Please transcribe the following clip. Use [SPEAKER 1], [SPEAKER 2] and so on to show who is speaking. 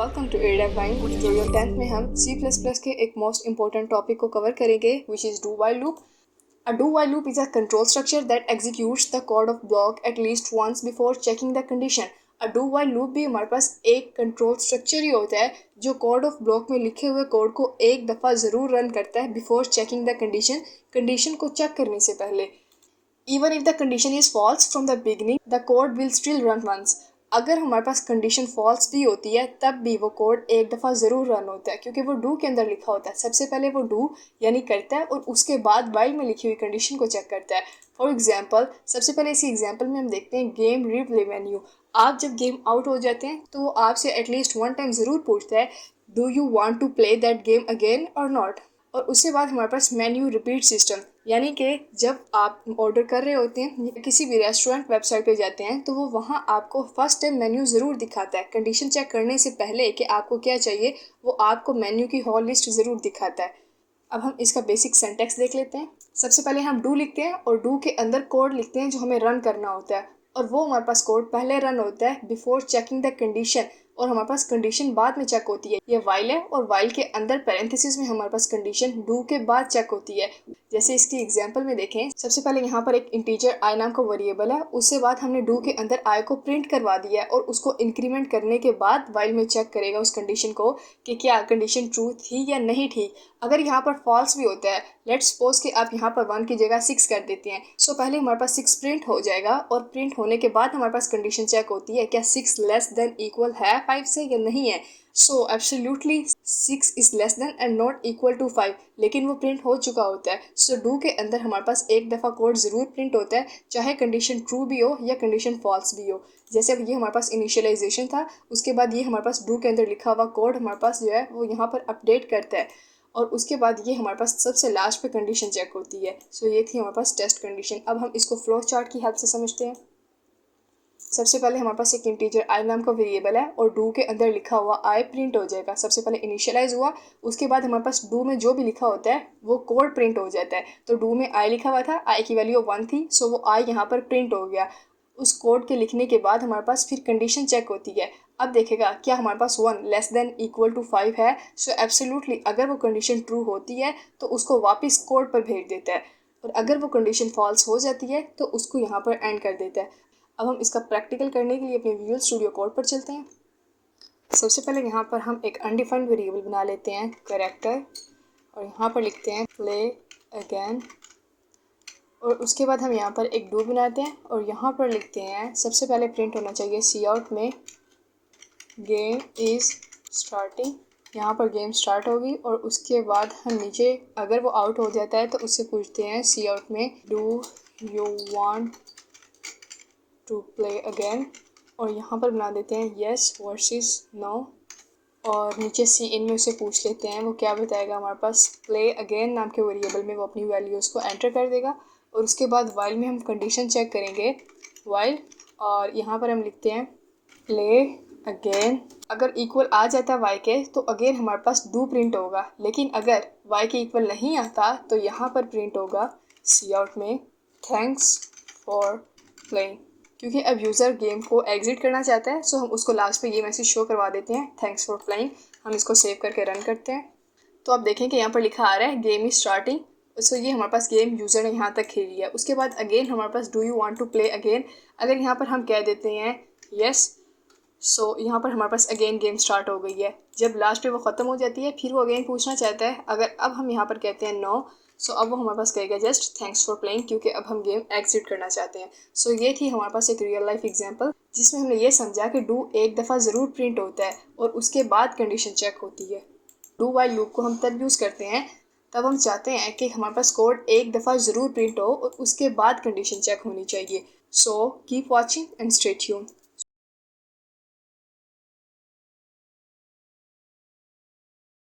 [SPEAKER 1] Welcome to ADAV9 tutorial 10th में हम C++ के एक मोस्ट इंपॉर्टेंट टॉपिक को कवर करेंगे which is do while loop. A do while loop is a control structure that executes the code of block at least once before checking the condition. A do while loop भी हमारे पास एक control structure ही होता है जो code of block में लिखे हुए code को एक दफ़ा ज़रूर रन करता है बिफोर चेकिंग द कंडीशन को चेक करने से पहले. Even if the condition is false from the beginning, the code will still run once. अगर हमारे पास कंडीशन फॉल्स भी होती है तब भी वो कोड एक दफ़ा ज़रूर रन होता है क्योंकि वो डू के अंदर लिखा होता है. सबसे पहले वो डू यानी करता है और उसके बाद वाइल में लिखी हुई कंडीशन को चेक करता है. फॉर एग्जांपल सबसे पहले इसी एग्जांपल में हम देखते हैं गेम रिप्ले मेन्यू. आप जब गेम आउट हो जाते हैं तो वो आपसे एटलीस्ट वन टाइम ज़रूर पूछता है do you want to play that game again और नॉट. और उसके बाद हमारे पास मेन्यू रिपीट सिस्टम यानी कि जब आप ऑर्डर कर रहे होते हैं या किसी भी रेस्टोरेंट वेबसाइट पे जाते हैं तो वो वहाँ आपको फर्स्ट टाइम मेन्यू ज़रूर दिखाता है. कंडीशन चेक करने से पहले कि आपको क्या चाहिए वो आपको मेन्यू की होल लिस्ट ज़रूर दिखाता है. अब हम इसका बेसिक सिंटैक्स देख लेते हैं. सबसे पहले हम डू लिखते हैं और डू के अंदर कोड लिखते हैं जो हमें रन करना होता है और वो हमारे पास कोड पहले रन होता है बिफोर चेकिंग द कंडीशन और हमारे पास कंडीशन बाद में चेक होती है. ये वाइल है और वाइल के अंदर पैरेंथेसिस में हमारे पास कंडीशन डू के बाद चेक होती है. जैसे इसकी एग्जांपल में देखें, सबसे पहले यहाँ पर एक इंटीजर आई नाम का वेरिएबल है. उसके बाद हमने डू के अंदर आई को प्रिंट करवा दिया है और उसको इंक्रीमेंट करने के बाद वाइल में चेक करेगा उस कंडीशन को कि क्या कंडीशन ट्रू थी या नहीं थी. अगर यहाँ पर फॉल्स भी होता है, लेट्स सपोज कि आप यहाँ पर 1 की जगह 6 कर देते हैं, सो पहले हमारे पास 6 प्रिंट हो जाएगा और प्रिंट होने के बाद हमारे पास कंडीशन चेक होती है क्या 6 लेस देन इक्वल है 5 से या नहीं है. So absolutely 6 is less than and not equal to 5, लेकिन वो प्रिंट हो चुका होता है. सो डू के अंदर हमारे पास एक दफ़ा कोड ज़रूर प्रिंट होता है चाहे कंडीशन ट्रू भी हो या कंडीशन फॉल्स भी हो. जैसे अब ये हमारे पास इनिशियलाइजेशन था, उसके बाद ये हमारे पास डू के अंदर लिखा हुआ कोड हमारे पास जो है वो यहाँ पर अपडेट करता है और उसके बाद ये हमारे पास सबसे लास्ट पे कंडीशन चेक होती है. सो ये थी हमारे पास टेस्ट कंडीशन. अब हम इसको फ्लो चार्ट की हेल्प से समझते हैं. सबसे पहले हमारे पास एक इंटीजर आई नाम का वेरिएबल है और डू के अंदर लिखा हुआ आई प्रिंट हो जाएगा. सबसे पहले इनिशियलाइज हुआ, उसके बाद हमारे पास डू में जो भी लिखा होता है वो कोड प्रिंट हो जाता है. तो डू में आई लिखा हुआ था, आई की वैल्यू 1 थी, सो वो आई यहाँ पर प्रिंट हो गया. उस कोड के लिखने के बाद हमारे पास फिर कंडीशन चेक होती है. अब देखेगा क्या हमारे पास 1 लेस देन इक्वल टू 5 है. सो एब्सोल्युटली अगर वो कंडीशन ट्रू होती है तो उसको वापस कोड पर भेज देता है और अगर वो कंडीशन फॉल्स हो जाती है तो उसको यहाँ पर एंड कर देता है. अब हम इसका प्रैक्टिकल करने के लिए अपने विजुअल स्टूडियो कोड पर चलते हैं. सबसे पहले यहाँ पर हम एक अनडिफाइंड वेरिएबल बना लेते हैं कैरेक्टर और यहाँ पर लिखते हैं प्ले अगेन और उसके बाद हम यहाँ पर एक डू बनाते हैं और यहाँ पर लिखते हैं सबसे पहले प्रिंट होना चाहिए सी आउट में गेम इज़ स्टार्टिंग. यहाँ पर गेम स्टार्ट होगी और उसके बाद हम नीचे अगर वो आउट हो जाता है तो उससे पूछते हैं सी आउट में do you want to play again और यहाँ पर बना देते हैं येस वर्सेस नो और नीचे सी इन में उसे पूछ लेते हैं वो क्या बताएगा. हमारे पास प्ले अगेन नाम के वेरिएबल में वो अपनी वैल्यूज़ को एंटर कर देगा और उसके बाद वाइल में हम कंडीशन चेक करेंगे वाइल और यहाँ पर हम लिखते हैं प्ले अगेन. अगर इक्वल आ जाता है वाई के तो अगेन हमारे पास डू प्रिंट होगा, लेकिन अगर वाई के इक्वल नहीं आता तो यहाँ पर प्रिंट होगा सी आउट में थैंक्स फॉर प्लेइंग. क्योंकि अब यूज़र गेम को एग्जिट करना चाहता है सो हम उसको लास्ट पे ये मैसेज शो करवा देते हैं थैंक्स फॉर प्लेइंग. हम इसको सेव करके रन करते हैं तो आप देखें कि यहाँ पर लिखा आ रहा है गेम इज़ स्टार्टिंग. सो ये हमारे पास गेम यूज़र ने यहाँ तक खेल लिया. उसके बाद अगेन हमारे पास do you want to play again. अगर यहाँ पर हम कह देते हैं येस सो यहाँ पर हमारे पास अगेन गेम स्टार्ट हो गई है. जब लास्ट पे वो ख़त्म हो जाती है फिर वो अगेन पूछना चाहता है. अगर अब हम यहाँ पर कहते हैं नो सो अब वो हमारे पास कहेगा जस्ट थैंक्स फॉर प्लेइंग क्योंकि अब हम गेम एग्जिट करना चाहते हैं. सो ये थी हमारे पास एक रियल लाइफ एग्जांपल जिसमें हमने ये समझा कि डू एक दफ़ा ज़रूर प्रिंट होता है और उसके बाद कंडीशन चेक होती है. डू वाइल लूप को हम तब यूज़ करते हैं तब हम चाहते हैं कि हमारे पास कोड एक दफ़ा ज़रूर प्रिंट हो और उसके बाद कंडीशन चेक होनी चाहिए. So keep watching and stay tuned.